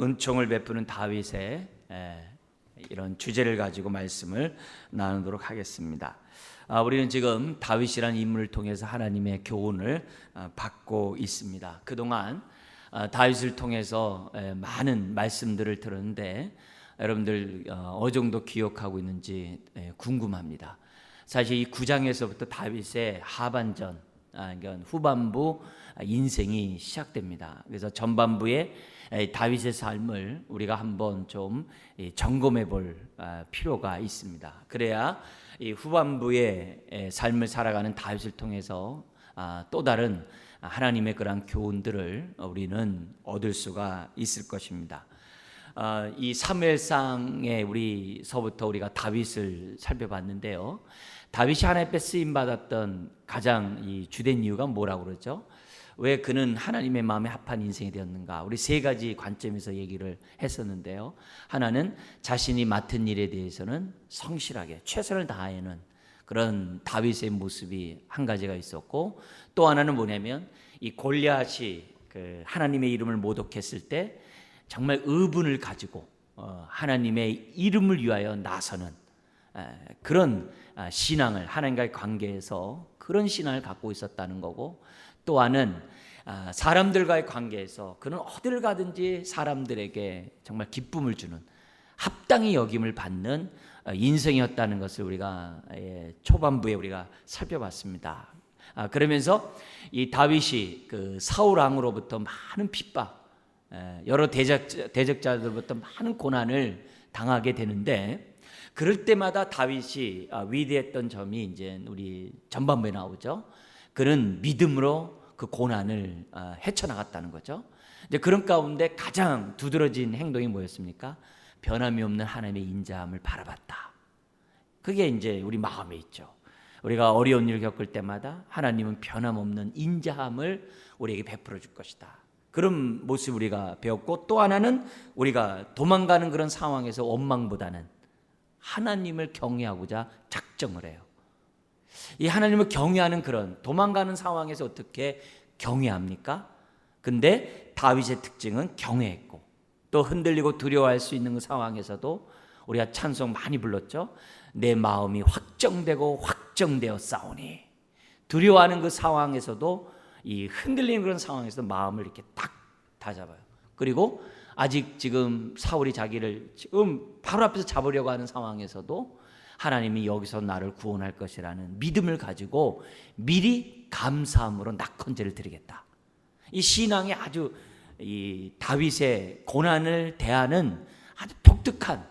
은총을 베푸는 다윗의 이런 주제를 가지고 말씀을 나누도록 하겠습니다. 우리는 지금 다윗이라는 인물을 통해서 하나님의 교훈을 받고 있습니다. 그동안 다윗을 통해서 많은 말씀들을 들었는데 여러분들 어느 정도 기억하고 있는지 궁금합니다. 사실 이 9장에서부터 다윗의 하반전, 그러니까 후반부 인생이 시작됩니다. 그래서 전반부에 다윗의 삶을 우리가 한번 좀 점검해 볼 필요가 있습니다. 그래야 이 후반부의 삶을 살아가는 다윗을 통해서 또 다른 하나님의 그런 교훈들을 우리는 얻을 수가 있을 것입니다. 이 사무엘상에 우리서부터 우리가 다윗을 살펴봤는데요. 다윗이 하나님 앞에 쓰임 받았던 가장 이 주된 이유가 뭐라고 그러죠? 왜 그는 하나님의 마음에 합한 인생이 되었는가? 우리 세 가지 관점에서 얘기를 했었는데요. 하나는 자신이 맡은 일에 대해서는 성실하게 최선을 다하는 그런 다윗의 모습이 한 가지가 있었고, 또 하나는 뭐냐면 이 골리앗이 그 하나님의 이름을 모독했을 때 정말 의분을 가지고 하나님의 이름을 위하여 나서는 그런 신앙을, 하나님과의 관계에서 그런 신앙을 갖고 있었다는 거고, 또 하나는 사람들과의 관계에서 그는 어디를 가든지 사람들에게 정말 기쁨을 주는 합당히 여김을 받는 인생이었다는 것을 우리가 초반부에 우리가 살펴봤습니다. 그러면서 이 다윗이 그 사울 왕으로부터 많은 핍박, 여러 대적자들로부터 많은 고난을 당하게 되는데, 그럴 때마다 다윗이 위대했던 점이 이제 우리 전반부에 나오죠. 그는 믿음으로 그 고난을 헤쳐나갔다는 거죠. 이제 그런 가운데 가장 두드러진 행동이 뭐였습니까? 변함이 없는 하나님의 인자함을 바라봤다. 그게 이제 우리 마음에 있죠. 우리가 어려운 일을 겪을 때마다 하나님은 변함없는 인자함을 우리에게 베풀어 줄 것이다. 그런 모습 우리가 배웠고, 또 하나는 우리가 도망가는 그런 상황에서 원망보다는 하나님을 경외하고자 작정을 해요. 이 하나님을 경외하는 그런 도망가는 상황에서 어떻게 경외합니까? 근데 다윗의 특징은 경외했고, 또 흔들리고 두려워할 수 있는 그 상황에서도 우리가 찬송 많이 불렀죠. 내 마음이 확정되고 확정되어 싸우니. 두려워하는 그 상황에서도, 이 흔들리는 그런 상황에서도 마음을 이렇게 딱 다잡아요. 그리고 아직 지금 사울이 자기를 지금 바로 앞에서 잡으려고 하는 상황에서도 하나님이 여기서 나를 구원할 것이라는 믿음을 가지고 미리 감사함으로 낙헌제를 드리겠다. 이 신앙이 아주 이 다윗의 고난을 대하는 아주 독특한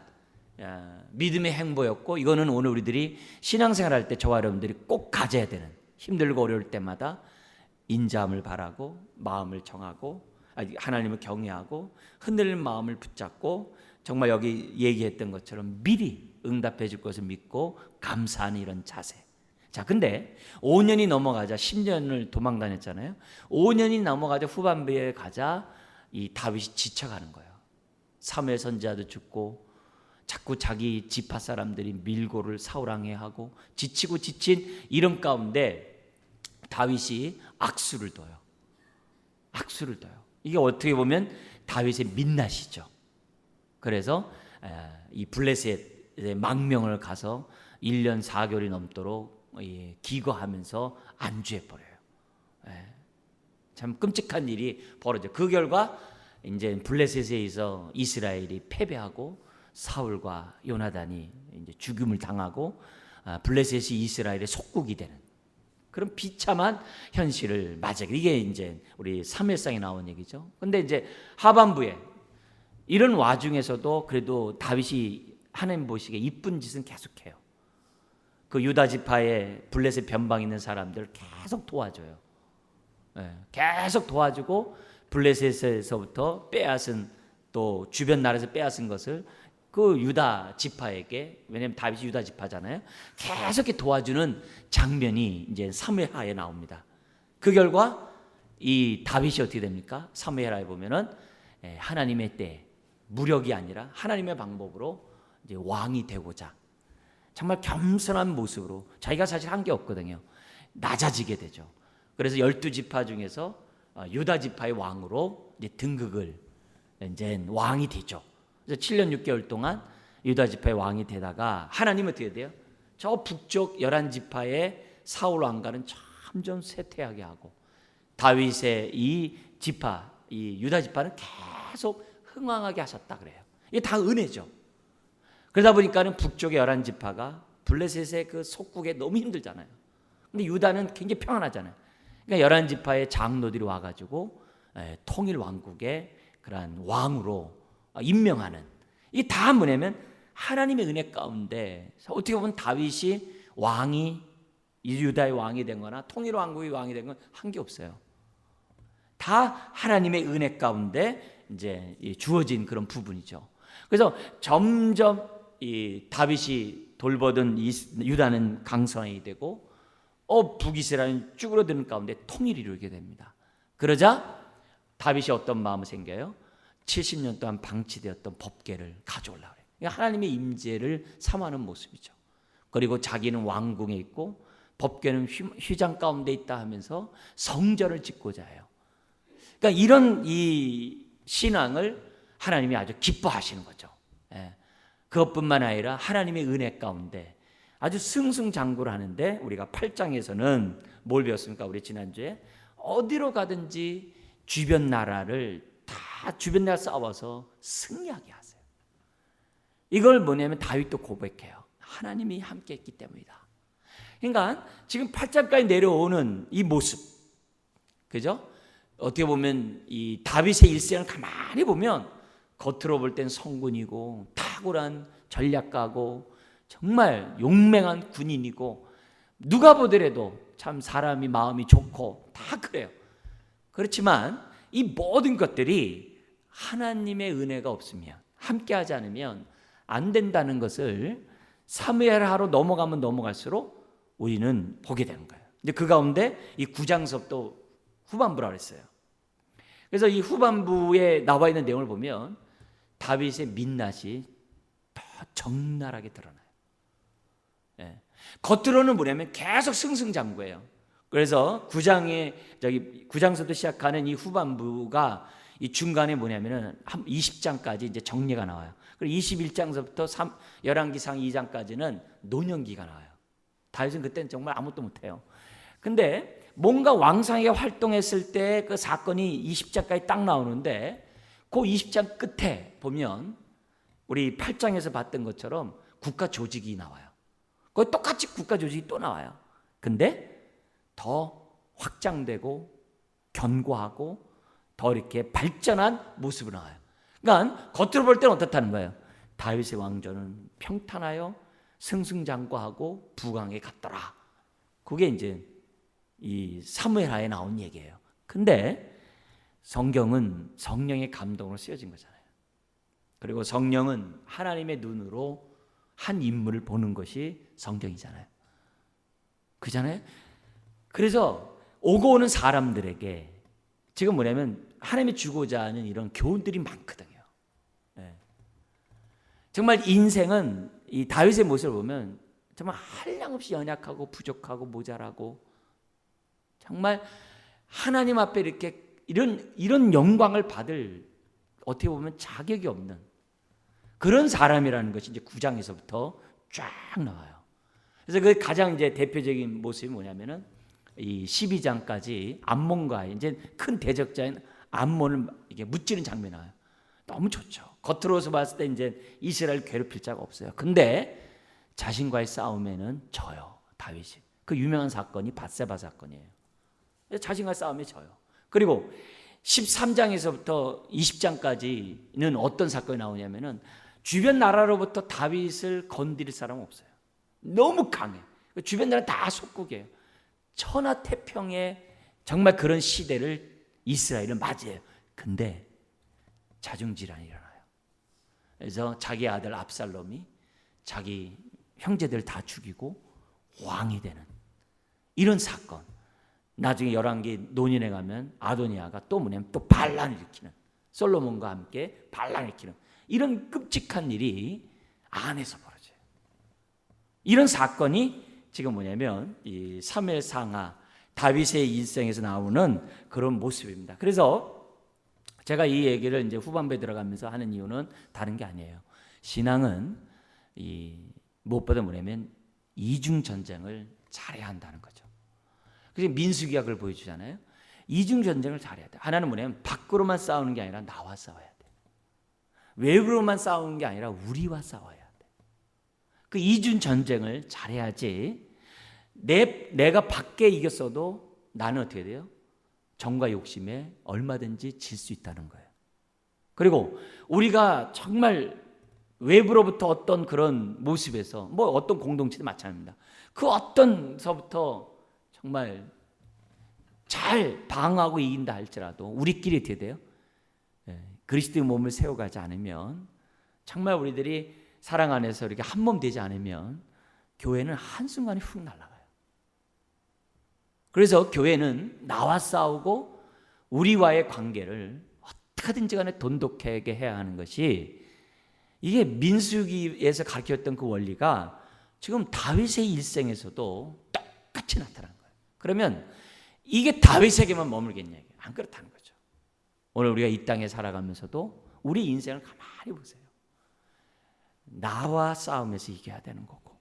믿음의 행보였고, 이거는 오늘 우리들이 신앙생활할 때 저와 여러분들이 꼭 가져야 되는, 힘들고 어려울 때마다 인자함을 바라고 마음을 정하고 하나님을 경외하고 흔들리는 마음을 붙잡고 정말 여기 얘기했던 것처럼 미리 응답해 줄 것을 믿고 감사하는 이런 자세. 자, 근데 5년이 넘어가자, 10년을 도망 다녔잖아요. 5년이 넘어가자 후반부에 가자 이 다윗이 지쳐가는 거예요. 사무엘 선지자도 죽고 자꾸 자기 지파 사람들이 밀고를 사울 왕에 하고 지치고 지친 이런 가운데 다윗이 악수를 둬요. 악수를 둬요. 이게 어떻게 보면 다윗의 민낯이죠. 그래서 이 블레셋의 망명을 가서 1년 4개월이 넘도록 기거하면서 안주해버려요. 참 끔찍한 일이 벌어져요. 그 결과 이제 블레셋에서 이스라엘이 패배하고 사울과 요나단이 이제 죽임을 당하고 블레셋이 이스라엘의 속국이 되는 그런 비참한 현실을 맞이하게. 이게 이제 우리 사무엘상에 나온 얘기죠. 근데 이제 하반부에 이런 와중에서도 그래도 다윗이 하나님 보시기에 이쁜 짓은 계속해요. 그 유다 지파의 블레셋 변방 있는 사람들 계속 도와줘요. 계속 도와주고 블레셋에서부터 빼앗은, 또 주변 나라에서 빼앗은 것을 그 유다 지파에게, 왜냐하면 다윗이 유다 지파잖아요. 계속 이렇게 도와주는 장면이 이제 사무엘하에 나옵니다. 그 결과 이 다윗이 어떻게 됩니까? 사무엘하에 보면은 하나님의 때, 무력이 아니라 하나님의 방법으로 이제 왕이 되고자 정말 겸손한 모습으로, 자기가 사실 한 게 없거든요. 낮아지게 되죠. 그래서 12지파 중에서 유다 지파의 왕으로 이제 등극을 이제 왕이 되죠. 그래서 7년 6개월 동안 유다 지파의 왕이 되다가 하나님은 어떻게 돼요? 저 북쪽 11지파의 사울 왕가는 점점 쇠퇴하게 하고 다윗의 이 지파, 이 유다 지파는 계속 흥왕하게 하셨다 그래요. 이게 다 은혜죠. 그러다 보니까는 북쪽의 11지파가 블레셋의 그 속국에 너무 힘들잖아요. 근데 유다는 굉장히 평안하잖아요. 그러니까 11지파의 장로들이 와가지고 통일 왕국의 그러한 왕으로 임명하는, 이게 다 뭐냐면 하나님의 은혜 가운데 어떻게 보면 다윗이 왕이 유다의 왕이 된 거나 통일 왕국의 왕이 된 건 한 게 없어요. 다 하나님의 은혜 가운데 이제 주어진 그런 부분이죠. 그래서 점점 이 다윗이 돌보던 유다는 강성이 되고 북이스라엘은 쭈그러드는 가운데 통일이 이루게 됩니다. 그러자 다윗이 어떤 마음이 생겨요? 70년 동안 방치되었던 법궤를 가져오려고 해요. 그러니까 하나님의 임재를 사모하는 모습이죠. 그리고 자기는 왕궁에 있고 법궤는 휘장 가운데 있다 하면서 성전을 짓고자 해요. 그러니까 이런 이 신앙을 하나님이 아주 기뻐하시는 거죠. 그것뿐만 아니라 하나님의 은혜 가운데 아주 승승장구를 하는데, 우리가 8장에서는 뭘 배웠습니까? 우리 지난주에 어디로 가든지 주변 나라를 다 주변 나라 싸워서 승리하게 하세요. 이걸 뭐냐면 다윗도 고백해요. 하나님이 함께 했기 때문이다. 그러니까 지금 8장까지 내려오는 이 모습, 그죠? 어떻게 보면 이 다윗의 일생을 가만히 보면 겉으로 볼 땐 성군이고 탁월한 전략가고 정말 용맹한 군인이고 누가 보더라도 참 사람이 마음이 좋고 다 그래요. 그렇지만 이 모든 것들이 하나님의 은혜가 없으면, 함께하지 않으면 안 된다는 것을 사무엘하로 넘어가면 넘어갈수록 우리는 보게 되는 거예요. 근데 그 가운데 이 9장서부터 후반부라 그랬어요. 그래서 이 후반부에 나와 있는 내용을 보면 다윗의 민낯이 더 적나라하게 드러나요. 겉으로는 뭐냐면 계속 승승장구예요. 그래서 9장서부터 시작하는 이 후반부가 이 중간에 뭐냐면은 20장까지 이제 정리가 나와요. 그리고 21장서부터 열왕기상 2장까지는 노년기가 나와요. 다윗은 그때는 정말 아무것도 못해요. 근데 뭔가 왕성하게 활동했을 때 그 사건이 20장까지 딱 나오는데, 그 20장 끝에 보면 우리 8장에서 봤던 것처럼 국가 조직이 나와요. 거기 똑같이 국가 조직이 또 나와요. 근데 더 확장되고 견고하고 더 이렇게 발전한 모습으로 나와요. 그러니까 겉으로 볼 때는 어떻다는 거예요? 다윗의 왕조는 평탄하여 승승장구하고 부강에 갔더라. 그게 이제 이 사무엘하에 나온 얘기예요. 근데 성경은 성령의 감동으로 쓰여진 거잖아요. 그리고 성령은 하나님의 눈으로 한 인물을 보는 것이 성경이잖아요. 그잖아요. 그래서 오고 오는 사람들에게 지금 뭐냐면 하나님이 주고자 하는 이런 교훈들이 많거든요. 정말 인생은 이 다윗의 모습을 보면 정말 한량없이 연약하고 부족하고 모자라고, 정말 하나님 앞에 이렇게 이런 영광을 받을 어떻게 보면 자격이 없는 그런 사람이라는 것이 이제 9장에서부터 쫙 나와요. 그래서 그 가장 이제 대표적인 모습이 뭐냐면은 이 12장까지 암몬과 이제 큰 대적자인 암몬을 이게 무찌르는 장면이 나와요. 너무 좋죠. 겉으로서 봤을 때 이제 이스라엘 괴롭힐 자가 없어요. 근데 자신과의 싸움에는 져요, 다윗이. 그 유명한 사건이 밧세바 사건이에요. 자신과 싸움에 져요. 그리고 13장에서부터 20장까지는 어떤 사건이 나오냐면은 주변 나라로부터 다윗을 건드릴 사람은 없어요. 너무 강해. 주변 나라 다 속국이에요. 천하태평의 정말 그런 시대를 이스라엘은 맞이해요. 근데 자중질환이 일어나요. 그래서 자기 아들 압살롬이 자기 형제들 다 죽이고 왕이 되는 이런 사건. 나중에 열왕기 노년에 가면 아도니아가 또 뭐냐면 또 반란을 일으키는, 솔로몬과 함께 반란을 일으키는 이런 끔찍한 일이 안에서 벌어져요. 이런 사건이 지금 뭐냐면 이 사무엘상하 다윗의 일생에서 나오는 그런 모습입니다. 그래서 제가 이 얘기를 이제 후반부에 들어가면서 하는 이유는 다른 게 아니에요. 신앙은 무엇보다 뭐냐면 이중 전쟁을 잘해야 한다는 거죠. 그래서 민수기가 그걸 보여주잖아요. 이중 전쟁을 잘해야 돼. 하나는 뭐냐면 밖으로만 싸우는 게 아니라 나와 싸워야 돼. 외부로만 싸우는 게 아니라 우리와 싸워야 돼. 그 이중 전쟁을 잘해야지 내가 밖에 이겼어도 나는 어떻게 돼요? 정과 욕심에 얼마든지 질 수 있다는 거예요. 그리고 우리가 정말 외부로부터 어떤 그런 모습에서 뭐 어떤 공동체도 마찬가지입니다. 그 어떤 서부터 정말 잘 방어하고 이긴다 할지라도 우리끼리 어떻게 돼요? 그리스도의 몸을 세워가지 않으면 정말 우리들이 사랑 안에서 이렇게 한 몸 되지 않으면 교회는 한순간에 훅 날아가요. 그래서 교회는 나와 싸우고 우리와의 관계를 어떻게든지 간에 돈독하게 해야 하는 것이 이게 민수기에서 가르쳤던 그 원리가 지금 다윗의 일생에서도 똑같이 나타난 거예요. 그러면 이게 다윗에게만 머물겠냐? 안 그렇다는 거죠. 오늘 우리가 이 땅에 살아가면서도 우리 인생을 가만히 보세요. 나와 싸움에서 이겨야 되는 거고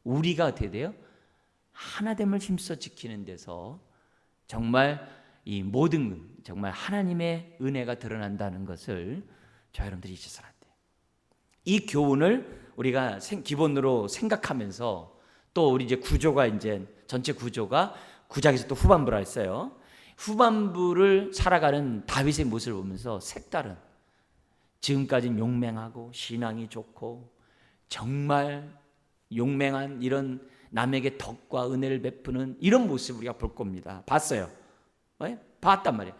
우리가 어떻게 돼요? 하나됨을 힘써 지키는 데서 정말 이 모든 정말 하나님의 은혜가 드러난다는 것을 저 여러분들이 잊어서는 안 돼요. 이 교훈을 우리가 기본으로 생각하면서 또 우리 이제 구조가 이제 전체 구조가 9장에서 또 후반부라 했어요. 후반부를 살아가는 다윗의 모습을 보면서 색다른 지금까지는 용맹하고 신앙이 좋고 정말 용맹한 이런 남에게 덕과 은혜를 베푸는 이런 모습을 우리가 볼 겁니다. 봤어요. 봤단 말이에요.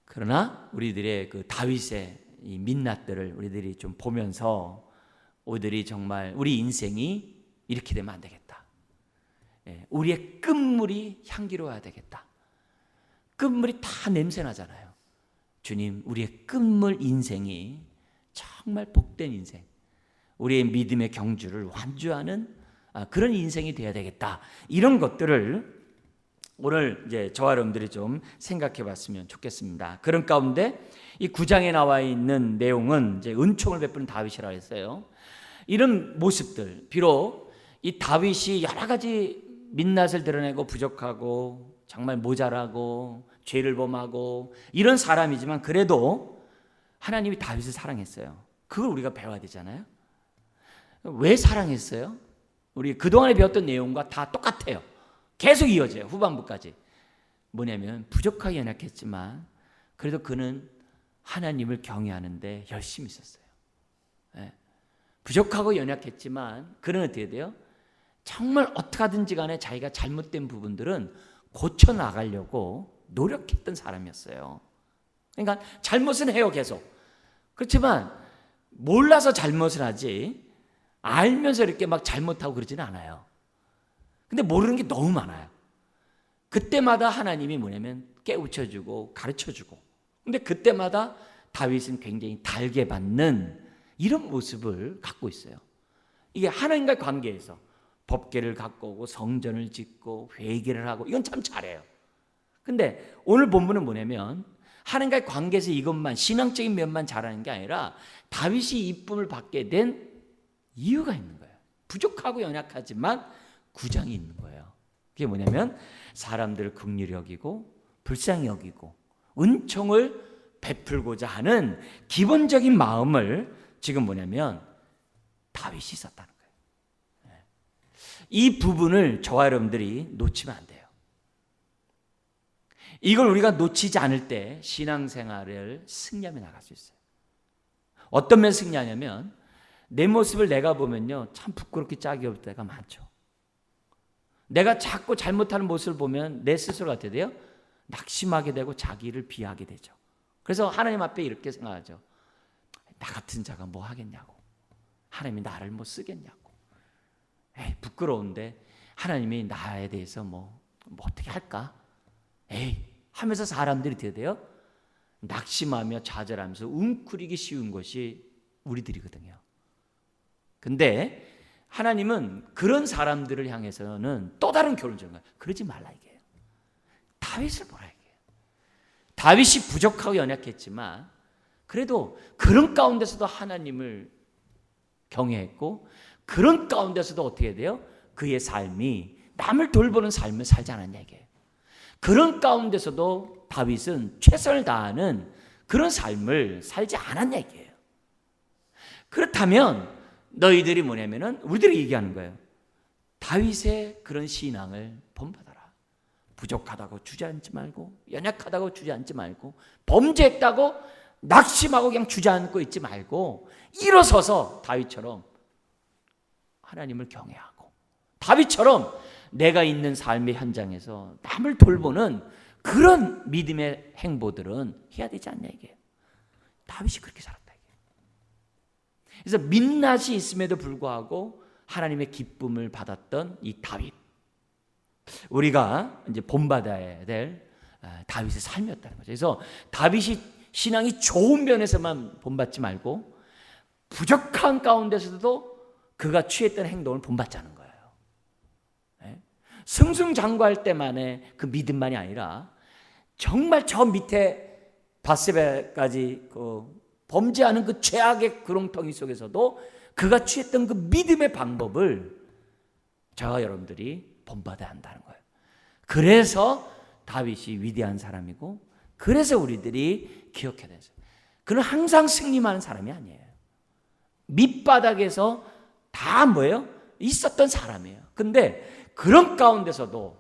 그러나 우리들의 그 다윗의 이 민낯들을 우리들이 좀 보면서 우리들이 정말 우리 인생이 이렇게 되면 안 되겠다. 우리의 끝물이 향기로워야 되겠다. 끝물이 다 냄새 나잖아요. 주님, 우리의 끝물 인생이 정말 복된 인생, 우리의 믿음의 경주를 완주하는 그런 인생이 되어야 되겠다. 이런 것들을 오늘 이제 저와 여러분들이 좀 생각해 봤으면 좋겠습니다. 그런 가운데 이 9장에 나와 있는 내용은 이제 은총을 베푸는 다윗이라고 했어요. 이런 모습들, 비록 이 다윗이 여러 가지 민낯을 드러내고 부족하고 정말 모자라고 죄를 범하고 이런 사람이지만 그래도 하나님이 다윗을 사랑했어요. 그걸 우리가 배워야 되잖아요. 왜 사랑했어요? 우리 그동안에 배웠던 내용과 다 똑같아요. 계속 이어져요. 후반부까지. 뭐냐면 부족하게 연약했지만 그래도 그는 하나님을 경외하는데 열심히 있었어요. 부족하고 연약했지만 그는 어떻게 돼요? 정말 어떻게 하든지 간에 자기가 잘못된 부분들은 고쳐나가려고 노력했던 사람이었어요. 그러니까 잘못은 해요, 계속. 그렇지만 몰라서 잘못을 하지 알면서 이렇게 막 잘못하고 그러지는 않아요. 근데 모르는 게 너무 많아요. 그때마다 하나님이 뭐냐면 깨우쳐주고 가르쳐주고. 근데 그때마다 다윗은 굉장히 달게 받는 이런 모습을 갖고 있어요. 이게 하나님과의 관계에서 법궤를 갖고 오고 성전을 짓고 회개를 하고 이건 참 잘해요. 근데 오늘 본문은 뭐냐면 하나님과의 관계에서 이것만 신앙적인 면만 잘하는 게 아니라 다윗이 이쁨을 받게 된 이유가 있는 거예요. 부족하고 연약하지만 구장이 있는 거예요. 그게 뭐냐면 사람들을 긍휼히 여기고 불쌍히 여기고 은총을 베풀고자 하는 기본적인 마음을 지금 뭐냐면 다윗이 있었다는 거예요. 이 부분을 저와 여러분들이 놓치면 안 돼요. 이걸 우리가 놓치지 않을 때 신앙생활을 승리하며 나갈 수 있어요. 어떤 면에서 승리하냐면 내 모습을 내가 보면요 참 부끄럽게 짝이 없을 때가 많죠. 내가 자꾸 잘못하는 모습을 보면 내 스스로가 어떻게 돼요? 낙심하게 되고 자기를 비하게 되죠. 그래서 하나님 앞에 이렇게 생각하죠. 나 같은 자가 뭐 하겠냐고. 하나님이 나를 뭐 쓰겠냐고. 에이, 부끄러운데 하나님이 나에 대해서 뭐 어떻게 할까? 에이 하면서 사람들이 어떻게 돼요? 낙심하며 좌절하면서 웅크리기 쉬운 것이 우리들이거든요. 근데 하나님은 그런 사람들을 향해서는 또 다른 교훈을 주는 거예요. 그러지 말라 이게요. 다윗을 보라 이게요. 다윗이 부족하고 연약했지만 그래도 그런 가운데서도 하나님을 경외했고, 그런 가운데서도 어떻게 돼요? 그의 삶이 남을 돌보는 삶을 살지 않았냐 이게. 그런 가운데서도 다윗은 최선을 다하는 그런 삶을 살지 않았냐 이게요. 그렇다면 너희들이 뭐냐면은 우리들이 얘기하는 거예요. 다윗의 그런 신앙을 본받아라. 부족하다고 주저앉지 말고, 연약하다고 주저앉지 말고, 범죄했다고 낙심하고 그냥 주저앉고 있지 말고, 일어서서 다윗처럼 하나님을 경외하고, 다윗처럼 내가 있는 삶의 현장에서 남을 돌보는 그런 믿음의 행보들은 해야 되지 않냐 이게. 다윗이 그렇게 살았다 이게. 그래서 민낯이 있음에도 불구하고 하나님의 기쁨을 받았던 이 다윗, 우리가 이제 본받아야 될 다윗의 삶이었다는 거죠. 그래서 다윗이 신앙이 좋은 면에서만 본받지 말고 부족한 가운데서도 그가 취했던 행동을 본받자는 거예요. 승승장구할 때만의 그 믿음만이 아니라 정말 저 밑에 밧세바까지 그 범죄하는 그 죄악의 구렁텅이 속에서도 그가 취했던 그 믿음의 방법을 저와 여러분들이 본받아야 한다는 거예요. 그래서 다윗이 위대한 사람이고, 그래서 우리들이 기억해야 되는 거예요. 그는 항상 승리하는 사람이 아니에요. 밑바닥에서 다 뭐예요? 있었던 사람이에요. 근데 그런 가운데서도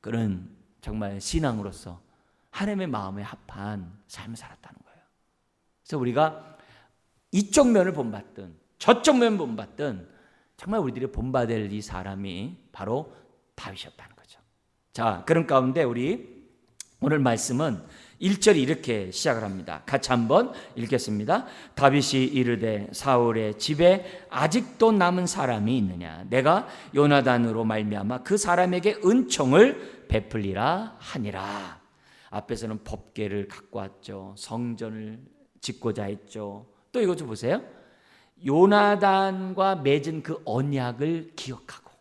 그는 정말 신앙으로서 하나님의 마음에 합한 삶을 살았다는 거예요. 그래서 우리가 이쪽 면을 본받든 저쪽 면을 본받든 정말 우리들이 본받을 이 사람이 바로 다윗이었다는 거죠. 자, 그런 가운데 우리 오늘 말씀은 1절이 이렇게 시작을 합니다. 같이 한번 읽겠습니다. 다윗이 이르되 사울의 집에 아직도 남은 사람이 있느냐? 내가 요나단으로 말미암아 그 사람에게 은총을 베풀리라 하니라. 앞에서는 법궤를 갖고 왔죠. 성전을 짓고자 했죠. 또 이것 좀 보세요. 요나단과 맺은 그 언약을 기억하고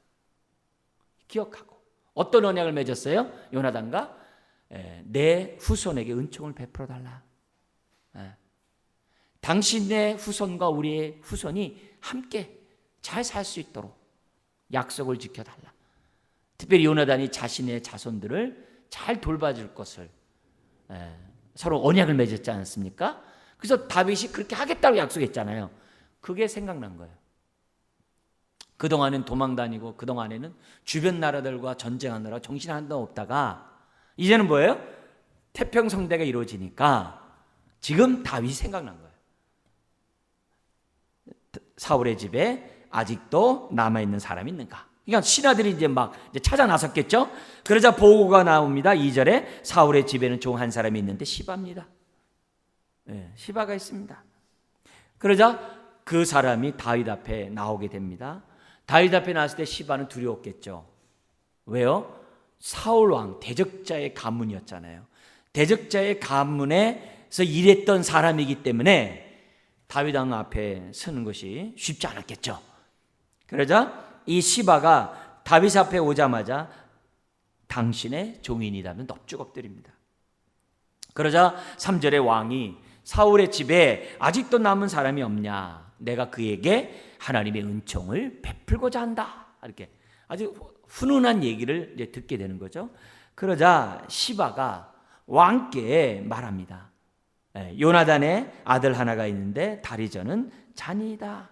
어떤 언약을 맺었어요? 요나단과 내 후손에게 은총을 베풀어 달라. 당신의 후손과 우리의 후손이 함께 잘 살 수 있도록 약속을 지켜달라. 특별히 요나단이 자신의 자손들을 잘 돌봐줄 것을 서로 언약을 맺었지 않습니까? 그래서 다윗이 그렇게 하겠다고 약속했잖아요. 그게 생각난 거예요. 그동안은 도망 다니고 그동안에는 주변 나라들과 전쟁하느라 정신 하나도 없다가 이제는 뭐예요? 태평성대가 이루어지니까 지금 다윗이 생각난 거예요. 사울의 집에 아직도 남아있는 사람이 있는가? 그러니까 신하들이 이제 찾아 나섰겠죠? 그러자 보고가 나옵니다. 2절에 사울의 집에는 종 한 사람이 있는데 시바입니다. 시바가 있습니다. 그러자 그 사람이 다윗 앞에 나오게 됩니다. 다윗 앞에 나왔을 때 시바는 두려웠겠죠. 왜요? 사울 왕 대적자의 가문이었잖아요. 대적자의 가문에서 일했던 사람이기 때문에 다윗 왕 앞에 서는 것이 쉽지 않았겠죠. 그러자 이 시바가 다윗 앞에 오자마자 당신의 종인이라면 넙죽 엎드립니다. 그러자 3절에 왕이 사울의 집에 아직도 남은 사람이 없냐? 내가 그에게 하나님의 은총을 베풀고자 한다. 이렇게 아주 훈훈한 얘기를 이제 듣게 되는 거죠. 그러자 시바가 왕께 말합니다. 요나단의 아들 하나가 있는데 다리저는 잔이다.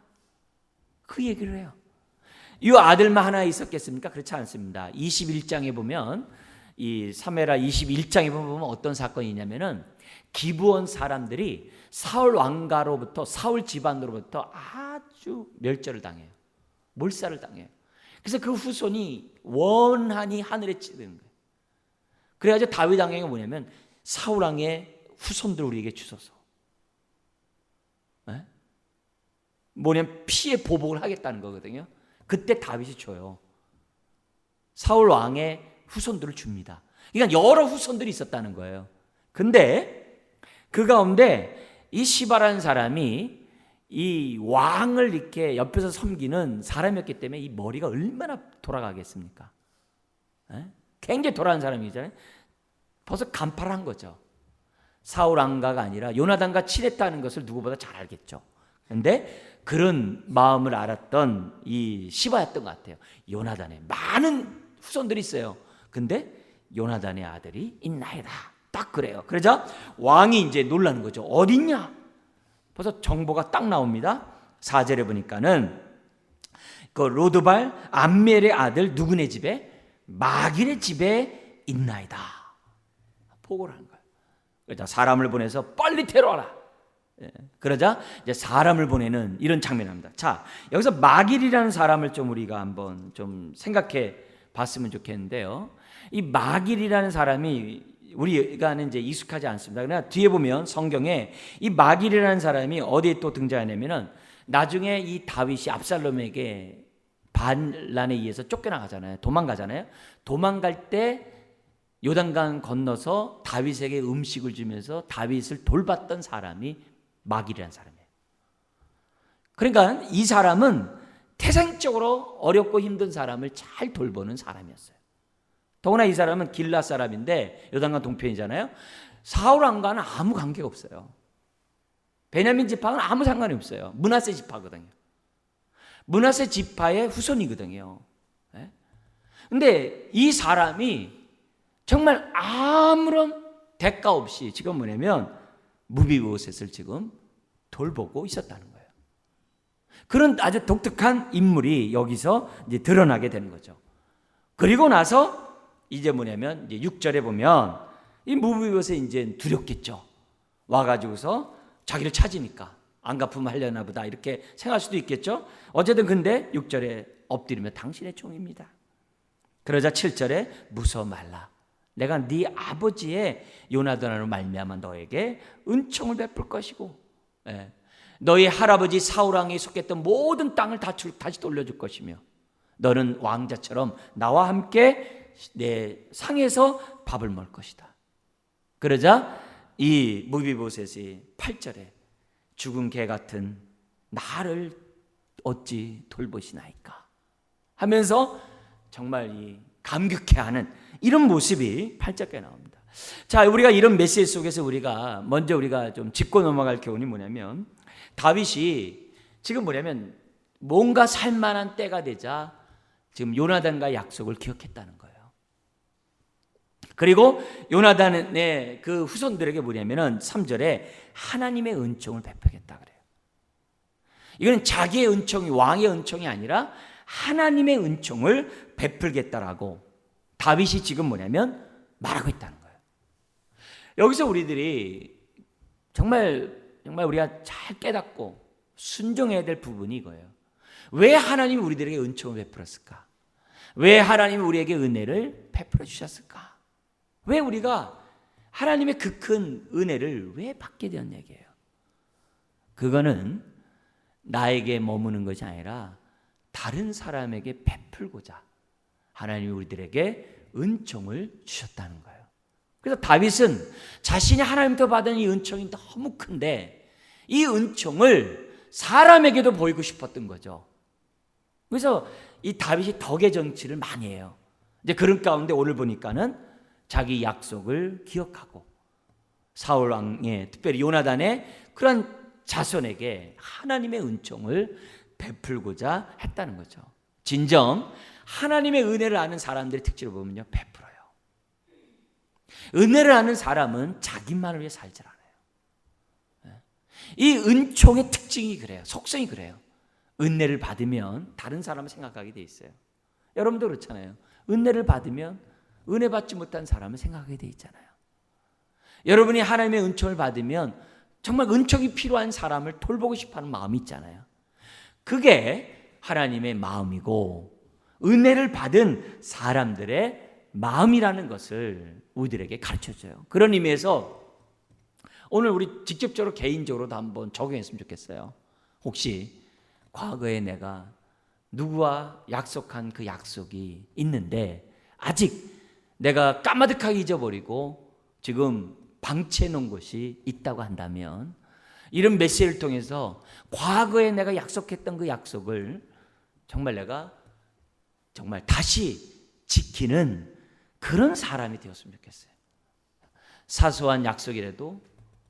그 얘기를 해요. 이 아들만 하나 있었겠습니까? 그렇지 않습니다. 21장에 보면 이 사무엘하 21장에 보면 어떤 사건이 있냐면은 기브온 사람들이 사울 왕가로부터 사울 집안으로부터 아주 멸절을 당해요. 몰살을 당해요. 그래서 그 후손이 원한이 하늘에 찌르는 거예요. 그래가지고 다윗 왕에게 뭐냐면 사울 왕의 후손들 우리에게 주소서. 뭐냐면 피의 보복을 하겠다는 거거든요. 그때 다윗이 줘요. 사울 왕의 후손들을 줍니다. 그러니까 여러 후손들이 있었다는 거예요. 근데 그 가운데 이 시바라는 사람이 이 왕을 이렇게 옆에서 섬기는 사람이었기 때문에 이 머리가 얼마나 돌아가겠습니까? 굉장히 돌아가는 사람이잖아요. 벌써 간파한 거죠. 사울 왕가가 아니라 요나단과 친했다는 것을 누구보다 잘 알겠죠. 그런데 그런 마음을 알았던 이 시바였던 것 같아요. 요나단에 많은 후손들이 있어요. 근데 요나단의 아들이 있나이다. 딱 그래요. 그러자 왕이 이제 놀라는 거죠. 어딨냐? 벌써 정보가 딱 나옵니다. 4절에 보니까는 그 로드발 암멜의 아들 누구네 집에? 마길의 집에 있나이다. 보고를 한 거예요. 그러자 사람을 보내서 빨리 데려와라. 그러자 이제 사람을 보내는 이런 장면이 납니다. 자, 여기서 마길이라는 사람을 좀 우리가 한번 좀 생각해 봤으면 좋겠는데요. 이 마길이라는 사람이 우리가는 이제 익숙하지 않습니다. 그러나 뒤에 보면 성경에 이 마길이라는 사람이 어디에 또 등장하냐면은 나중에 이 다윗이 압살롬에게 반란에 의해서 쫓겨나가잖아요. 도망가잖아요. 도망갈 때 요단강 건너서 다윗에게 음식을 주면서 다윗을 돌봤던 사람이 마길이라는 사람이에요. 그러니까 이 사람은 태생적으로 어렵고 힘든 사람을 잘 돌보는 사람이었어요. 더구나 이 사람은 길라 사람인데 요단강 동편이잖아요. 사울 왕과는 아무 관계가 없어요. 베냐민 지파는 아무 상관이 없어요. 므낫세 지파거든요. 므낫세 지파의 후손이거든요. 그런데 이 사람이 정말 아무런 대가 없이 지금 뭐냐면 무비보셋을 지금 돌보고 있었다는 거예요. 그런 아주 독특한 인물이 여기서 이제 드러나게 되는 거죠. 그리고 나서 이제 뭐냐면 이제 6절에 보면 이 무비보셋이 이제 두렵겠죠. 와가지고서 자기를 찾으니까 안 갚으면 하려나 보다 이렇게 생각할 수도 있겠죠. 어쨌든 근데 6절에 엎드리며 당신의 종입니다. 그러자 7절에 무서워 말라. 내가 네 아버지의 요나단으로 말미암아 너에게 은총을 베풀 것이고 너희 할아버지 사울 왕이 속했던 모든 땅을 다시 돌려줄 것이며 너는 왕자처럼 나와 함께 내 상에서 밥을 먹을 것이다. 그러자 이 무비보셋이 8절에 죽은 개 같은 나를 어찌 돌보시나이까 하면서 정말 이 감격해하는 이런 모습이 8절에 나옵니다. 자, 우리가 이런 메시지 속에서 우리가 먼저 우리가 좀 짚고 넘어갈 교훈이 뭐냐면 다윗이 지금 뭐냐면 뭔가 살만한 때가 되자 지금 요나단과 약속을 기억했다는 거예요. 그리고 요나단의 그 후손들에게 뭐냐면은 3절에 하나님의 은총을 베풀겠다 그래요. 이건 자기의 은총이 왕의 은총이 아니라 하나님의 은총을 베풀겠다라고 다윗이 지금 뭐냐면 말하고 있다는 거예요. 여기서 우리들이 정말 우리가 잘 깨닫고 순종해야 될 부분이 이거예요. 왜 하나님이 우리들에게 은총을 베풀었을까? 왜 하나님이 우리에게 은혜를 베풀어 주셨을까? 왜 우리가 하나님의 그 큰 은혜를 왜 받게 되었냐 얘기예요. 그거는 나에게 머무는 것이 아니라 다른 사람에게 베풀고자 하나님이 우리들에게 은총을 주셨다는 거예요. 그래서 다윗은 자신이 하나님부터 받은 이 은총이 너무 큰데 이 은총을 사람에게도 보이고 싶었던 거죠. 그래서 이 다윗이 덕의 정치를 많이 해요. 이제 그런 가운데 오늘 보니까는 자기 약속을 기억하고 사울 왕의 특별히 요나단의 그런 자손에게 하나님의 은총을 베풀고자 했다는 거죠. 진정 하나님의 은혜를 아는 사람들의 특징을 보면요, 베풀어요. 은혜를 아는 사람은 자기만을 위해 살질 않아요. 이 은총의 특징이 그래요. 속성이 그래요. 은혜를 받으면 다른 사람을 생각하게 돼 있어요. 여러분도 그렇잖아요. 은혜를 받으면 은혜 받지 못한 사람을 생각하게 돼 있잖아요. 여러분이 하나님의 은총을 받으면 정말 은총이 필요한 사람을 돌보고 싶어하는 마음이 있잖아요. 그게 하나님의 마음이고 은혜를 받은 사람들의 마음이라는 것을 우리들에게 가르쳐줘요. 그런 의미에서 오늘 우리 직접적으로 개인적으로도 한번 적용했으면 좋겠어요. 혹시 과거에 내가 누구와 약속한 그 약속이 있는데 아직 내가 까마득하게 잊어버리고 지금 방치해 놓은 것이 있다고 한다면 이런 메시지를 통해서 과거에 내가 약속했던 그 약속을 정말 내가 정말 다시 지키는 그런 사람이 되었으면 좋겠어요. 사소한 약속이라도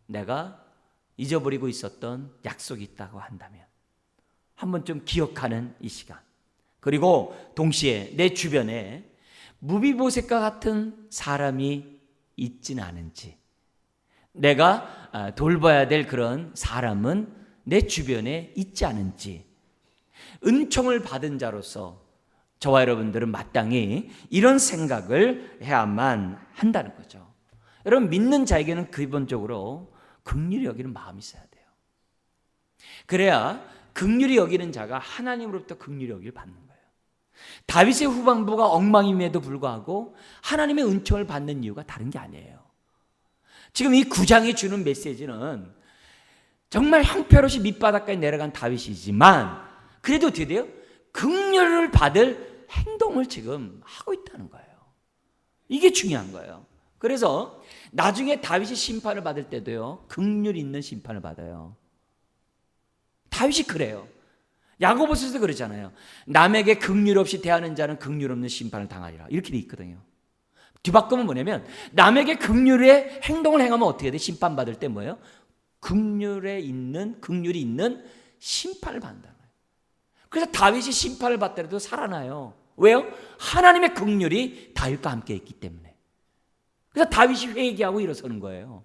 내가 잊어버리고 있었던 약속이 있다고 한다면 한번 좀 기억하는 이 시간, 그리고 동시에 내 주변에 무비보셋과 같은 사람이 있지는 않은지, 내가 돌봐야 될 그런 사람은 내 주변에 있지 않은지, 은총을 받은 자로서 저와 여러분들은 마땅히 이런 생각을 해야만 한다는 거죠. 여러분, 믿는 자에게는 기본적으로 긍휼히 여기는 마음이 있어야 돼요. 그래야 긍휼히 여기는 자가 하나님으로부터 긍휼히 여기를 받는 거예요. 다윗의 후반부가 엉망임에도 불구하고 하나님의 은총을 받는 이유가 다른 게 아니에요. 지금 이 9장이 주는 메시지는 정말 형편없이 밑바닥까지 내려간 다윗이지만 그래도 어떻게 돼요? 긍휼을 받을 행동을 지금 하고 있다는 거예요. 이게 중요한 거예요. 그래서 나중에 다윗이 심판을 받을 때도요, 긍휼 있는 심판을 받아요. 다윗이 그래요. 야고보서도 그러잖아요. 남에게 긍휼 없이 대하는 자는 긍휼 없는 심판을 당하리라, 이렇게 돼 있거든요. 뒤바꾸면 뭐냐면 남에게 긍휼의 행동을 행하면 어떻게 돼? 심판받을 때 뭐예요? 긍휼이 있는 심판을 받는다는 거예요. 그래서 다윗이 심판을 받더라도 살아나요. 왜요? 하나님의 긍휼이 다윗과 함께 있기 때문에. 그래서 다윗이 회개하고 일어서는 거예요.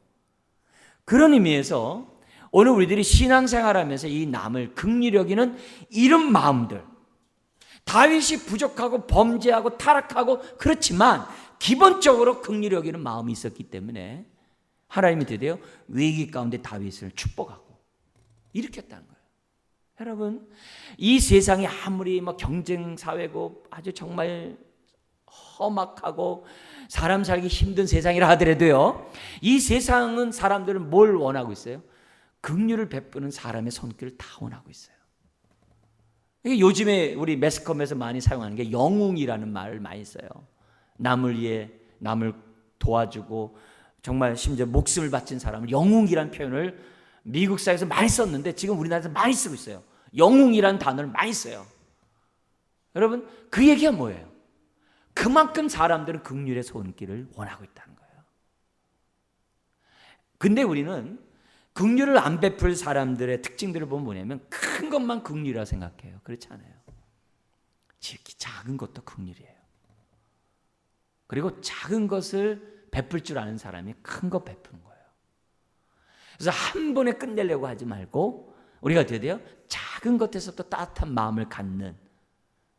그런 의미에서 오늘 우리들이 신앙생활하면서 이 남을 긍휼히 여기는 이런 마음들, 다윗이 부족하고 범죄하고 타락하고 그렇지만 기본적으로 긍휼히 여기는 마음이 있었기 때문에 하나님이 드디어 위기 가운데 다윗을 축복하고 일으켰다는 거예요. 여러분, 이 세상이 아무리 경쟁 사회고 아주 정말 험악하고 사람 살기 힘든 세상이라 하더라도요, 이 세상은 사람들은 뭘 원하고 있어요? 긍휼을 베푸는 사람의 손길을 다 원하고 있어요. 요즘에 우리 매스컴에서 많이 사용하는 게 영웅이라는 말을 많이 써요. 남을 위해 남을 도와주고 정말 심지어 목숨을 바친 사람을 영웅이라는 표현을 미국 사회에서 많이 썼는데 지금 우리나라에서 많이 쓰고 있어요. 영웅이라는 단어를 많이 써요. 여러분, 그 얘기가 뭐예요? 그만큼 사람들은 긍휼의 손길을 원하고 있다는 거예요. 근데 우리는 긍휼을 안 베풀 사람들의 특징들을 보면 뭐냐면 큰 것만 긍휼이라 생각해요. 그렇지 않아요. 지극히 작은 것도 긍휼이에요. 그리고 작은 것을 베풀 줄 아는 사람이 큰 것 베푸는 거예요. 그래서 한 번에 끝내려고 하지 말고 우리가 어떻게 돼요? 작은 것에서 또 따뜻한 마음을 갖는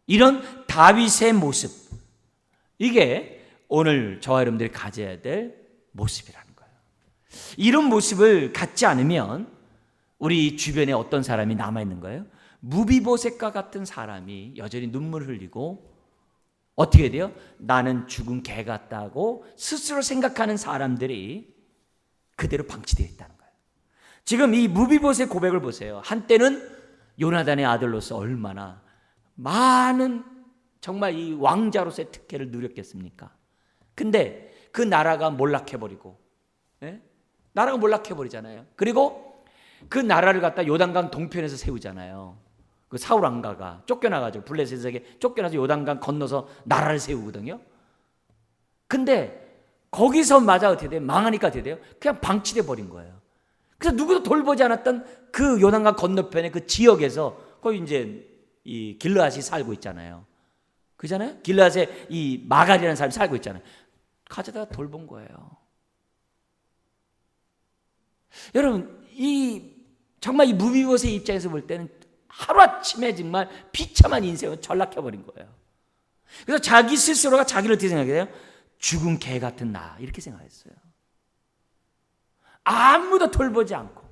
이런 다윗의 모습, 이게 오늘 저와 여러분들이 가져야 될 모습이라는 거예요. 이런 모습을 갖지 않으면 우리 주변에 어떤 사람이 남아있는 거예요? 무비보셋과 같은 사람이 여전히 눈물을 흘리고 어떻게 돼요? 나는 죽은 개 같다고 스스로 생각하는 사람들이 그대로 방치되어 있다는 거예요. 지금 이 무비보셋 고백을 보세요. 한때는 요나단의 아들로서 얼마나 많은 정말 이 왕자로서의 특혜를 누렸겠습니까? 근데 그 나라가 몰락해버리고, 나라가 몰락해버리잖아요. 그리고 그 나라를 갖다 요단강 동편에서 세우잖아요. 그 사울 왕가가 쫓겨나가지고 블레셋에게 쫓겨나서 요단강 건너서 나라를 세우거든요. 근데 거기서 맞아 어떻게 돼요? 망하니까 어떻게 돼요? 그냥 방치돼 버린 거예요. 그래서 누구도 돌보지 않았던 그 요단강 건너편의 그 지역에서 거기 이제 이 길르앗이 살고 있잖아요. 그잖아요? 길르앗에 이 마갈이라는 사람이 살고 있잖아요. 가져다가 돌본 거예요. 여러분, 정말 이 무비보셋의 입장에서 볼 때는 하루아침에 정말 비참한 인생을 전락해버린 거예요. 그래서 자기 스스로가 자기를 어떻게 생각해요? 죽은 개 같은 나, 이렇게 생각했어요. 아무도 돌보지 않고,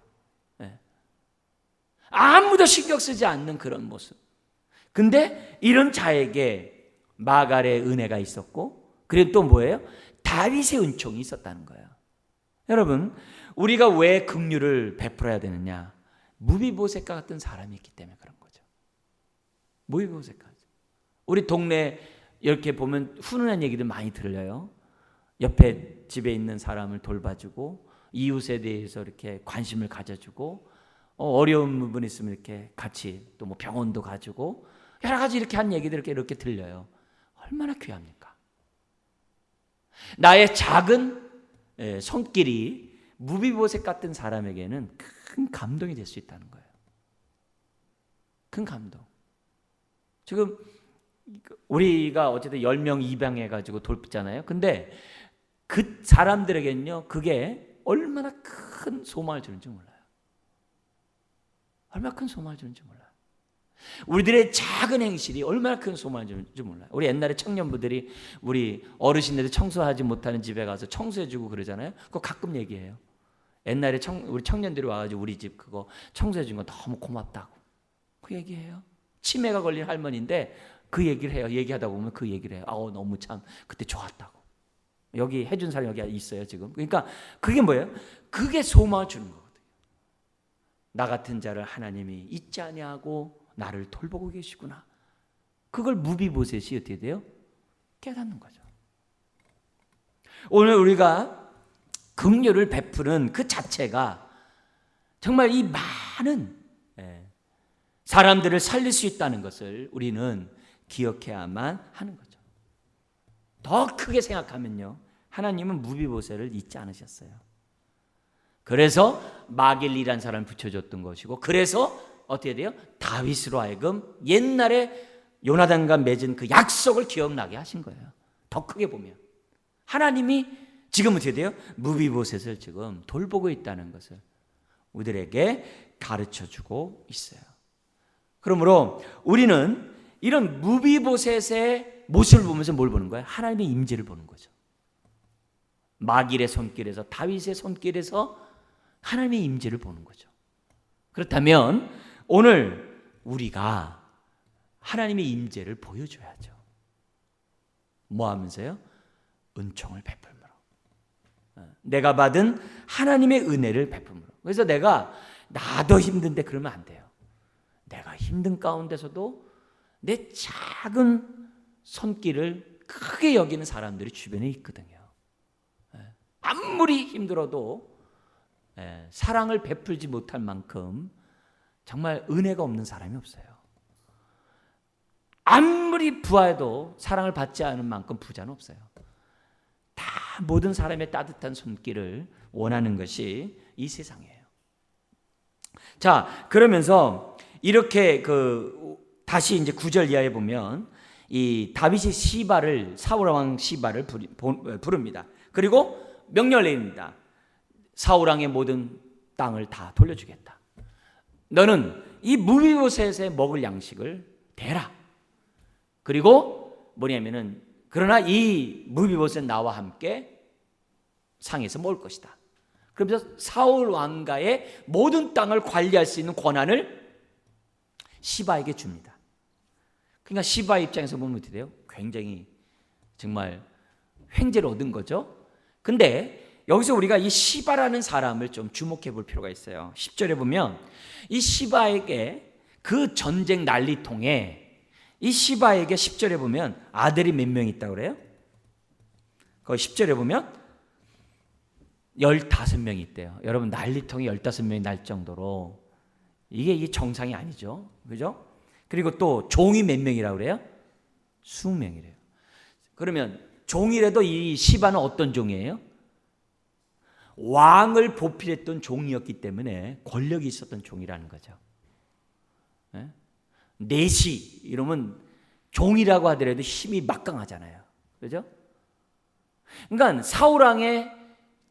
아무도 신경 쓰지 않는 그런 모습. 근데 이런 자에게 마갈의 은혜가 있었고, 그리고 또 뭐예요? 다윗의 은총이 있었다는 거예요. 여러분, 우리가 왜 긍휼을 베풀어야 되느냐? 무비보셋과 같은 사람이 있기 때문에 그런 거죠. 무비보셋과. 우리 동네 이렇게 보면 훈훈한 얘기들 많이 들려요. 옆에 집에 있는 사람을 돌봐주고 이웃에 대해서 이렇게 관심을 가져주고 어려운 부분 있으면 이렇게 같이 또 뭐 병원도 가지고 여러 가지 이렇게 한 얘기들 이렇게 들려요. 얼마나 귀합니까? 나의 작은 손길이 무비보셋 같은 사람에게는 큰 감동이 될 수 있다는 거예요. 큰 감동. 지금 우리가 어쨌든 10명 입양해가지고 돌보잖아요. 근데 그 사람들에게는요, 그게 얼마나 큰 소망을 주는지 몰라요. 얼마나 큰 소망을 주는지 몰라요. 우리들의 작은 행실이 얼마나 큰 소망을 주는지 몰라요. 우리 옛날에 청년부들이 우리 어르신들이 청소하지 못하는 집에 가서 청소해주고 그러잖아요. 그거 가끔 얘기해요. 옛날에 우리 청년들이 와가지고 우리 집 그거 청소해준 거 너무 고맙다고. 그 얘기해요. 치매가 걸린 할머니인데 그 얘기를 해요. 얘기하다 보면 그 얘기를 해요. 너무 참 그때 좋았다고. 여기 해준 사람이 여기 있어요 지금. 그러니까 그게 뭐예요? 그게 소망을 주는 거거든요. 나 같은 자를 하나님이 잊지 아니하고 나를 돌보고 계시구나. 그걸 무비보셋이 어떻게 돼요? 깨닫는 거죠. 오늘 우리가 긍휼을 베푸는 그 자체가 정말 이 많은 사람들을 살릴 수 있다는 것을 우리는 기억해야만 하는 거죠. 더 크게 생각하면요, 하나님은 무비보셋을 잊지 않으셨어요. 그래서 마길리라는 사람을 붙여줬던 것이고, 그래서 어떻게 돼요? 다윗으로 하여금 옛날에 요나단과 맺은 그 약속을 기억나게 하신 거예요. 더 크게 보면 하나님이 지금 어떻게 돼요? 무비보셋을 지금 돌보고 있다는 것을 우리들에게 가르쳐주고 있어요. 그러므로 우리는 이런 무비보셋의 모습을 보면서 뭘 보는 거예요? 하나님의 임재를 보는 거죠. 마길의 손길에서, 다윗의 손길에서 하나님의 임재를 보는 거죠. 그렇다면 오늘 우리가 하나님의 임재를 보여줘야죠. 뭐 하면서요? 은총을 베풀므로. 내가 받은 하나님의 은혜를 베풀므로. 그래서 나도 힘든데 그러면 안 돼요. 내가 힘든 가운데서도 내 작은 손길을 크게 여기는 사람들이 주변에 있거든요. 아무리 힘들어도 사랑을 베풀지 못할 만큼 정말 은혜가 없는 사람이 없어요. 아무리 부하해도 사랑을 받지 않은 만큼 부자는 없어요. 다 모든 사람의 따뜻한 손길을 원하는 것이 이 세상이에요. 자, 그러면서 이렇게 다시 이제 9절 이하에 보면 이 다윗이 사울 왕 시바를 부릅니다. 그리고 명령을 내립니다. 사울 왕의 모든 땅을 다 돌려주겠다. 너는 이 무비보셋에 먹을 양식을 대라. 그리고 뭐냐면은 그러나 이 무비보셋 나와 함께 상에서 먹을 것이다. 그러면서 사울 왕가의 모든 땅을 관리할 수 있는 권한을 시바에게 줍니다. 그러니까 시바 입장에서 보면 어떻게 돼요? 굉장히 정말 횡재를 얻은 거죠. 근데 여기서 우리가 이 시바라는 사람을 좀 주목해 볼 필요가 있어요. 10절에 보면 이 시바에게 그 전쟁 난리통에 이 시바에게 10절에 보면 아들이 몇 명 있다고 그래요? 그 10절에 보면 15명이 있대요. 여러분, 난리통이 15명이 날 정도로 이게 정상이 아니죠. 그죠? 그리고 또 종이 몇 명이라고 그래요? 20명이래요. 그러면 종이라도 이 시바는 어떤 종이에요? 왕을 보필했던 종이었기 때문에 권력이 있었던 종이라는 거죠. 내시 이러면 종이라고 하더라도 힘이 막강하잖아요. 그죠? 그러니까 사울왕의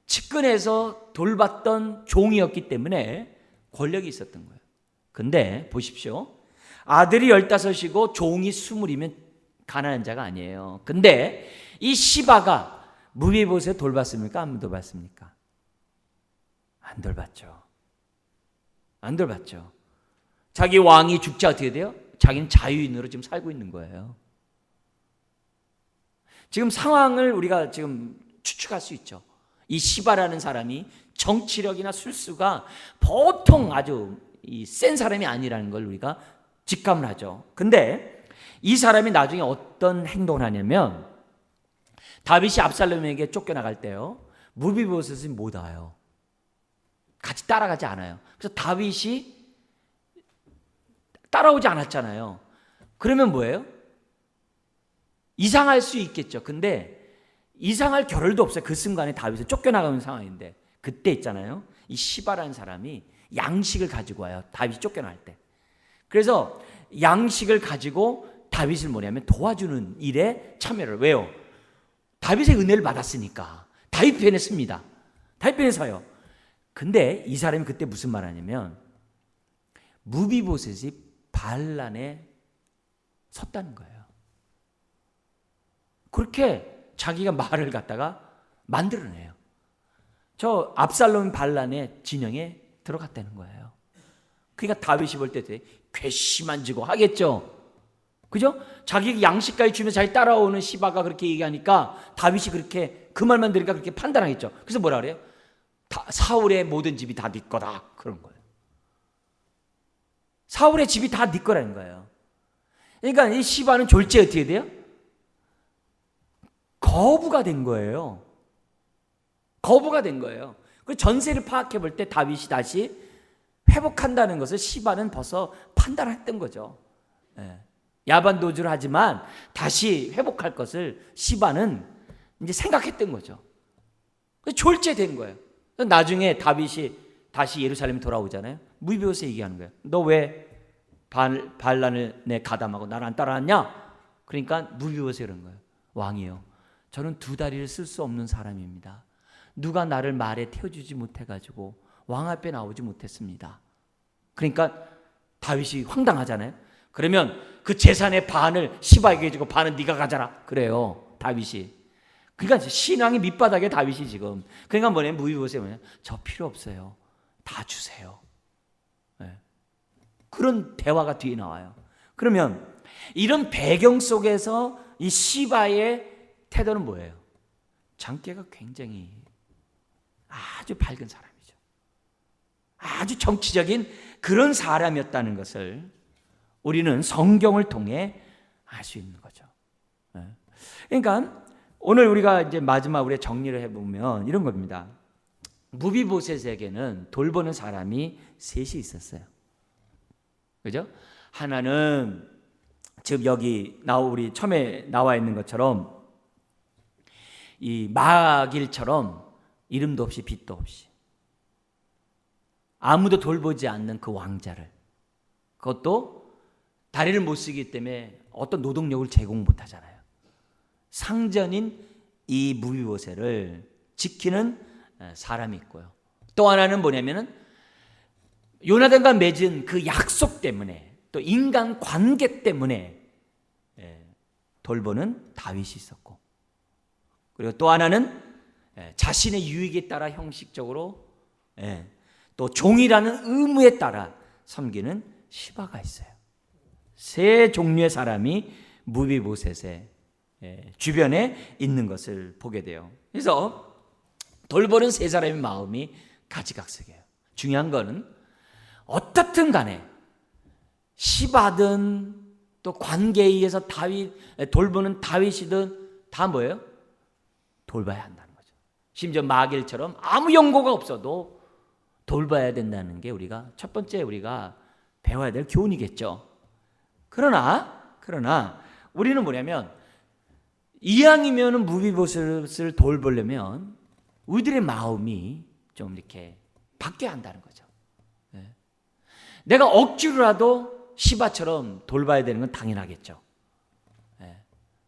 측근에서 돌봤던 종이었기 때문에 권력이 있었던 거예요. 근데 보십시오. 아들이 15이고 종이 20이면 가난한 자가 아니에요. 근데 이 시바가 무비보셋 돌봤습니까? 안 돌봤습니까? 안 돌봤죠. 안 돌봤죠. 자기 왕이 죽자 어떻게 돼요? 자기는 자유인으로 지금 살고 있는 거예요. 지금 상황을 우리가 지금 추측할 수 있죠. 이 시바라는 사람이 정치력이나 술수가 보통 아주 센 사람이 아니라는 걸 우리가 직감을 하죠. 근데 이 사람이 나중에 어떤 행동을 하냐면 다윗이 압살롬에게 쫓겨나갈 때요, 무비보셋이 못 와요. 같이 따라가지 않아요. 그래서 다윗이 따라오지 않았잖아요. 그러면 뭐예요? 이상할 수 있겠죠. 근데 이상할 겨를도 없어요. 그 순간에 다윗은 쫓겨나가는 상황인데, 그때 있잖아요, 이 시바라는 사람이 양식을 가지고 와요. 다윗이 쫓겨날 때. 그래서 양식을 가지고 다윗을 뭐냐면 도와주는 일에 참여를. 왜요? 다윗의 은혜를 받았으니까 다윗 편에 씁니다. 다윗 편에 서요. 근데 이 사람이 그때 무슨 말 하냐면, 무비보셋이 반란에 섰다는 거예요. 그렇게 자기가 말을 갖다가 만들어내요. 저 압살롬 반란의 진영에 들어갔다는 거예요. 그러니까 다윗이 볼 때 괘씸한 지고 하겠죠. 그죠? 자기 양식까지 주면 자기 따라오는 시바가 그렇게 얘기하니까 다윗이 그렇게 그 말만 들으니까 그렇게 판단하겠죠. 그래서 뭐라 그래요? 사울의 모든 집이 다 네 거다, 그런 거예요. 사울의 집이 다 네 거라는 거예요. 그러니까 이 시바는 졸지에 어떻게 돼요? 거부가 된 거예요. 거부가 된 거예요. 그 전세를 파악해 볼 때 다윗이 다시 회복한다는 것을 시바는 벌써 판단했던 거죠. 야반도주를 하지만 다시 회복할 것을 시바는 이제 생각했던 거죠. 졸지된 거예요. 나중에 다윗이 다시 예루살렘에 돌아오잖아요. 무비보셋 얘기하는 거예요. 너 왜 반란을 내 가담하고 나를 안 따라왔냐? 그러니까 무비보셋이 그런 거예요. 왕이요, 저는 두 다리를 쓸 수 없는 사람입니다. 누가 나를 말에 태워주지 못해가지고 왕 앞에 나오지 못했습니다. 그러니까 다윗이 황당하잖아요. 그러면 그 재산의 반을 시바에게 주고 반은 네가 가져라, 그래요, 다윗이. 그러니까 신앙의 밑바닥에 다윗이 지금. 그러니까 뭐냐면 무비보셋이 뭐냐, 저 필요 없어요, 다 주세요. 네. 그런 대화가 뒤에 나와요. 그러면 이런 배경 속에서 이 시바의 태도는 뭐예요? 장기가 굉장히 아주 밝은 사람이죠. 아주 정치적인 그런 사람이었다는 것을 우리는 성경을 통해 알 수 있는 거죠. 그러니까 오늘 우리가 이제 마지막 우리 정리를 해보면 이런 겁니다. 무비보셋에게는 돌보는 사람이 셋이 있었어요. 그죠? 하나는 지금 여기 우리 처음에 나와 있는 것처럼 이 마길처럼 이름도 없이 빛도 없이 아무도 돌보지 않는 그 왕자를, 그것도 다리를 못 쓰기 때문에 어떤 노동력을 제공 못 하잖아요. 상전인 이 무비보셋을 지키는 사람이 있고요. 또 하나는 뭐냐면은 요나단과 맺은 그 약속 때문에, 또 인간 관계 때문에 돌보는 다윗이 있었고, 그리고 또 하나는 자신의 유익에 따라 형식적으로 또 종이라는 의무에 따라 섬기는 시바가 있어요. 세 종류의 사람이 무비보셋의 주변에 있는 것을 보게 돼요. 그래서 돌보는 세 사람의 마음이 가지각색이에요. 중요한 거는 어떻든 간에 시바든 또 관계에 의해서 돌보는 다윗이든 다 뭐예요? 돌봐야 한다는 거죠. 심지어 마길처럼 아무 연고가 없어도 돌봐야 된다는 게 우리가 첫 번째 우리가 배워야 될 교훈이겠죠. 그러나 우리는 뭐냐면 이왕이면 무비보셋을 돌보려면 우리들의 마음이 좀 이렇게 바뀌어야 한다는 거죠. 내가 억지로라도 시바처럼 돌봐야 되는 건 당연하겠죠.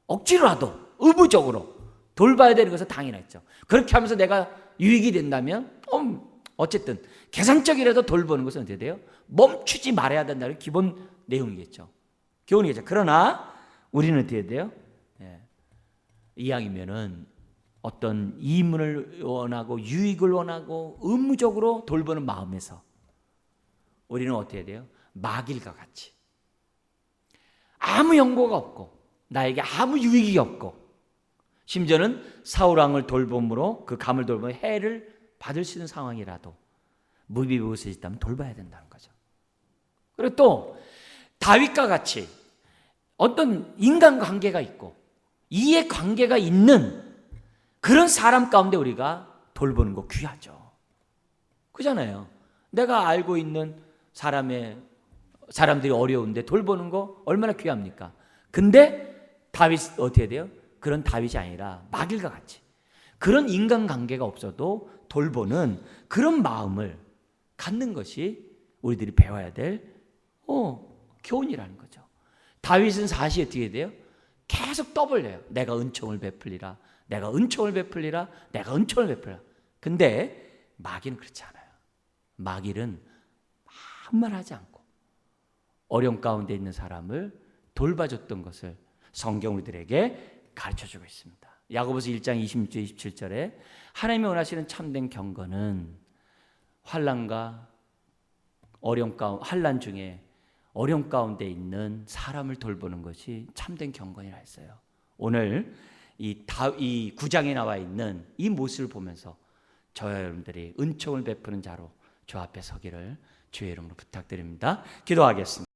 억지로라도 의무적으로 돌봐야 되는 것은 당연하죠. 그렇게 하면서 내가 유익이 된다면 어쨌든 계산적이라도 돌보는 것은 어떻게 돼요? 멈추지 말아야 된다는 기본 내용이겠죠. 교훈이겠죠. 그러나 우리는 어떻게 돼요? 이왕이면은 어떤 이문을 원하고 유익을 원하고 의무적으로 돌보는 마음에서 우리는 어떻게 돼요? 마길과 같이 아무 연고가 없고 나에게 아무 유익이 없고 심지어는 사울 왕을 돌봄으로 그 감을 돌보며 해를 받을 수 있는 상황이라도 무비보셋이 있다면 돌봐야 된다는 거죠. 그리고 또 다윗과 같이 어떤 인간관계가 있고 이해관계가 있는 그런 사람 가운데 우리가 돌보는 거 귀하죠. 그잖아요. 내가 알고 있는 사람들이 어려운데 돌보는 거 얼마나 귀합니까? 근데 다윗 어떻게 돼요? 그런 다윗이 아니라 마길과 같이 그런 인간관계가 없어도 돌보는 그런 마음을 갖는 것이 우리들이 배워야 될 교훈이라는 거죠. 다윗은 사실 어떻게 돼요? 계속 떠벌려요. 내가 은총을 베풀리라. 내가 은총을 베풀리라. 내가 은총을 베풀리라. 근데 마귀는 그렇지 않아요. 마귀는 아무 말 하지 않고 어려움 가운데 있는 사람을 돌봐줬던 것을 성경 우리들에게 가르쳐주고 있습니다. 야고보서 1장 26절 27절에 하나님이 원하시는 참된 경건은 환난과 환난 중에 어려움 가운데 있는 사람을 돌보는 것이 참된 경건이라 했어요. 오늘 이 9장에 나와 있는 이 모습을 보면서 저와 여러분들이 은총을 베푸는 자로 주 앞에 서기를 주의 이름으로 부탁드립니다. 기도하겠습니다.